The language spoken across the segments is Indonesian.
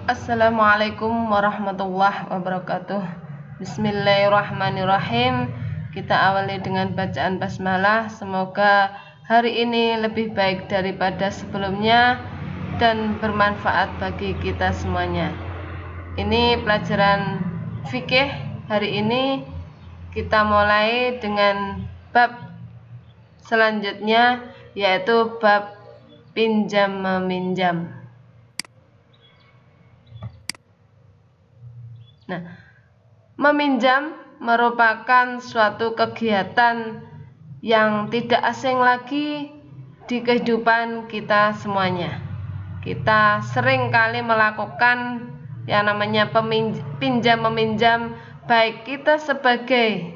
Assalamualaikum warahmatullahi wabarakatuh. Bismillahirrahmanirrahim. Kita awali dengan bacaan basmalah. Semoga hari ini lebih baik daripada sebelumnya dan bermanfaat bagi kita semuanya. Ini pelajaran fikih. Hari ini kita mulai dengan bab selanjutnya, yaitu bab pinjam meminjam. Nah, meminjam merupakan suatu kegiatan yang tidak asing lagi di kehidupan kita semuanya. Kita sering kali melakukan yang namanya pinjam meminjam, baik kita sebagai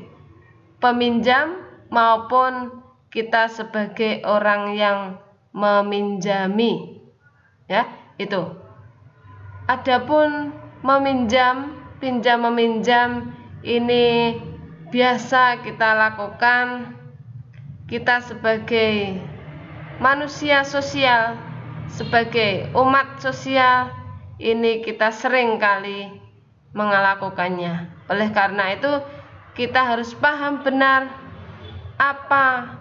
peminjam maupun kita sebagai orang yang meminjami. Ya, itu. Adapun pinjam meminjam ini biasa kita lakukan kita sebagai manusia sosial, sebagai umat sosial, ini kita sering kali melakukannya. Oleh karena itu kita harus paham benar apa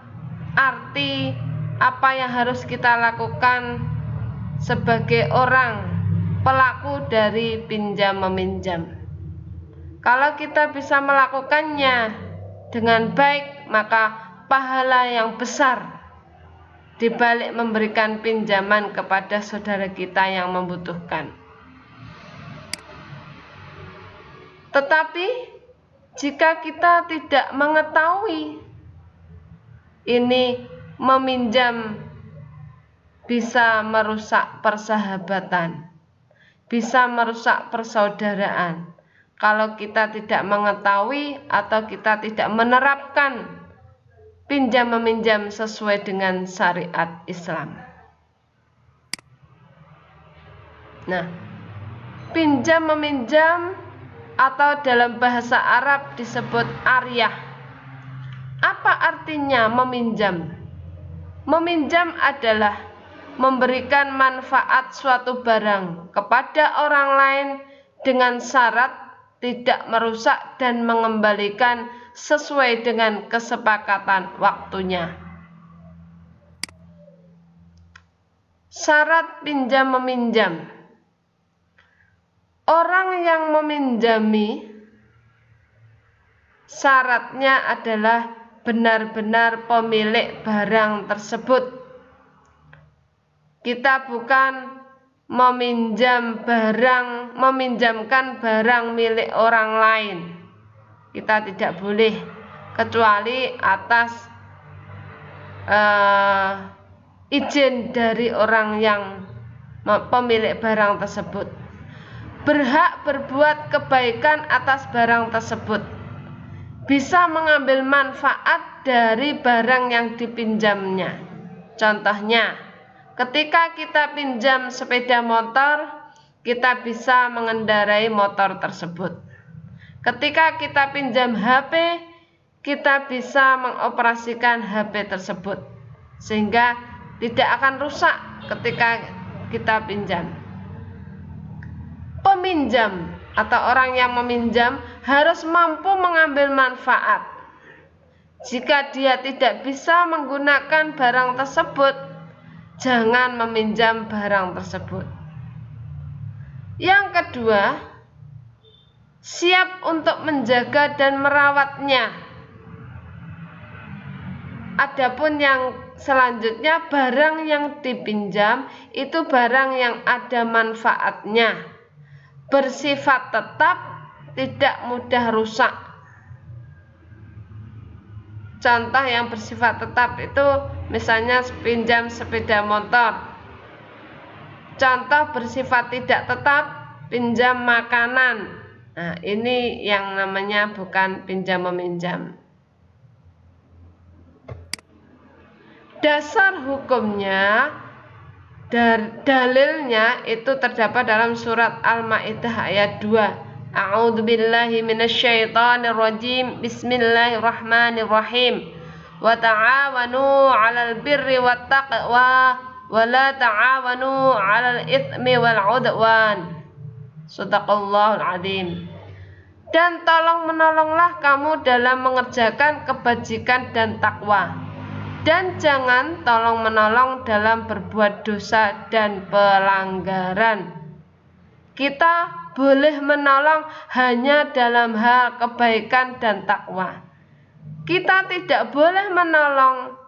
arti, apa yang harus kita lakukan sebagai orang pelaku dari pinjam meminjam. Kalau kita bisa melakukannya dengan baik, maka pahala yang besar di balik memberikan pinjaman kepada saudara kita yang membutuhkan. Tetapi jika kita tidak mengetahui ini meminjam bisa merusak persahabatan, bisa merusak persaudaraan. Kalau kita tidak mengetahui atau kita tidak menerapkan pinjam meminjam sesuai dengan syariat Islam. Nah, pinjam meminjam atau dalam bahasa Arab disebut ariyah. Apa artinya meminjam? Meminjam adalah memberikan manfaat suatu barang kepada orang lain dengan syarat tidak merusak dan mengembalikan sesuai dengan kesepakatan waktunya. Syarat pinjam meminjam. Orang yang meminjami syaratnya adalah benar-benar pemilik barang tersebut. Kita bukan meminjamkan barang milik orang lain. Kita tidak boleh, kecuali atas izin dari orang yang pemilik barang tersebut. Berhak berbuat kebaikan atas barang tersebut, bisa mengambil manfaat dari barang yang dipinjamnya. Contohnya, ketika kita pinjam sepeda motor, kita bisa mengendarai motor tersebut. Ketika kita pinjam HP, kita bisa mengoperasikan HP tersebut, sehingga tidak akan rusak ketika kita pinjam. Peminjam atau orang yang meminjam harus mampu mengambil manfaat. Jika dia tidak bisa menggunakan barang tersebut, jangan meminjam barang tersebut. Yang kedua, siap untuk menjaga dan merawatnya. Adapun yang selanjutnya, barang yang dipinjam itu barang yang ada manfaatnya, bersifat tetap, tidak mudah rusak. Contoh yang bersifat tetap itu misalnya pinjam sepeda motor. Contoh bersifat tidak tetap, pinjam makanan. Nah, ini yang namanya bukan pinjam meminjam. Dasar hukumnya, dalilnya itu terdapat dalam surat Al-Maidah ayat 2. A'udzubillahi minasyaitonirrajim. Bismillahirrahmanirrahim. Wa ta'awanu 'alal birri wat taqwa wa la ta'awanu 'alal itsmi wal 'udwan. Shadaqallahul adzim. Dan tolong menolonglah kamu dalam mengerjakan kebajikan dan takwa. Dan jangan tolong menolong dalam berbuat dosa dan pelanggaran. Kita boleh menolong hanya dalam hal kebaikan dan takwa. Kita tidak boleh menolong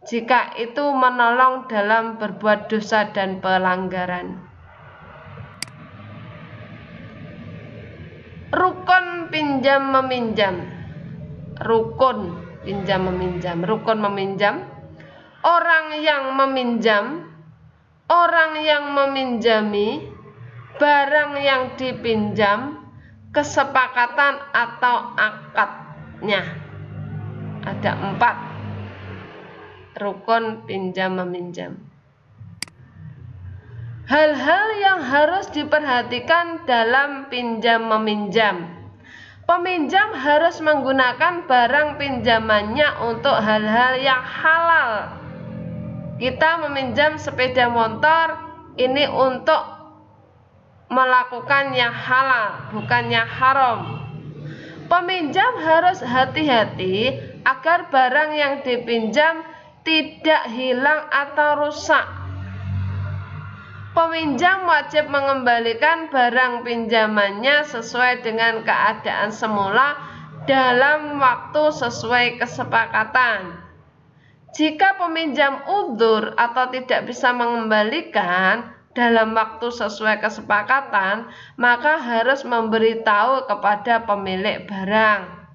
jika itu menolong dalam berbuat dosa dan pelanggaran. Rukun pinjam meminjam. Rukun pinjam meminjam. Rukun meminjam. Orang yang meminjam, orang yang meminjami, barang yang dipinjam, kesepakatan atau akadnya. Ada 4 rukun pinjam meminjam. Hal-hal yang harus diperhatikan dalam pinjam meminjam. Peminjam harus menggunakan barang pinjamannya untuk hal-hal yang halal. Kita meminjam sepeda motor ini untuk melakukan yang halal, bukan yang haram. Peminjam harus hati-hati agar barang yang dipinjam tidak hilang atau rusak. Peminjam wajib mengembalikan barang pinjamannya sesuai dengan keadaan semula dalam waktu sesuai kesepakatan. Jika peminjam udzur atau tidak bisa mengembalikan dalam waktu sesuai kesepakatan, maka harus memberitahu kepada pemilik barang.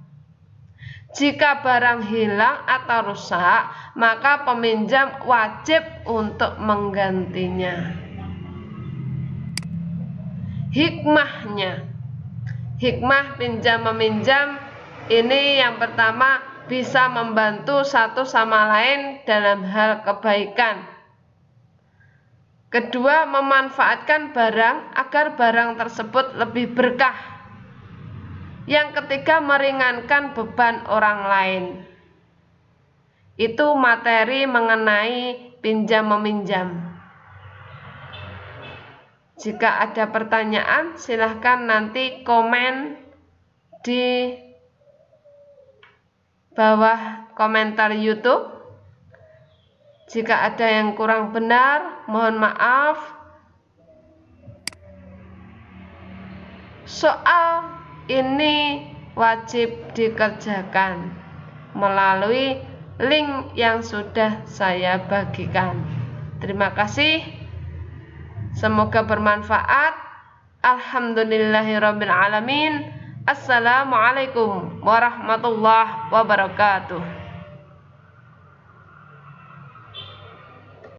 Jika barang hilang atau rusak, maka peminjam wajib untuk menggantinya. Hikmahnya, hikmah pinjam meminjam ini yang pertama bisa membantu satu sama lain dalam hal kebaikan. Kedua, memanfaatkan barang agar barang tersebut lebih berkah. Yang ketiga, meringankan beban orang lain. Itu materi mengenai pinjam meminjam. Jika ada pertanyaan, silahkan nanti komen di bawah komentar YouTube. Jika ada yang kurang benar, mohon maaf. Soal ini wajib dikerjakan melalui link yang sudah saya bagikan. Terima kasih. Semoga bermanfaat. Alhamdulillahirabbil alamin. Assalamualaikum warahmatullahi wabarakatuh.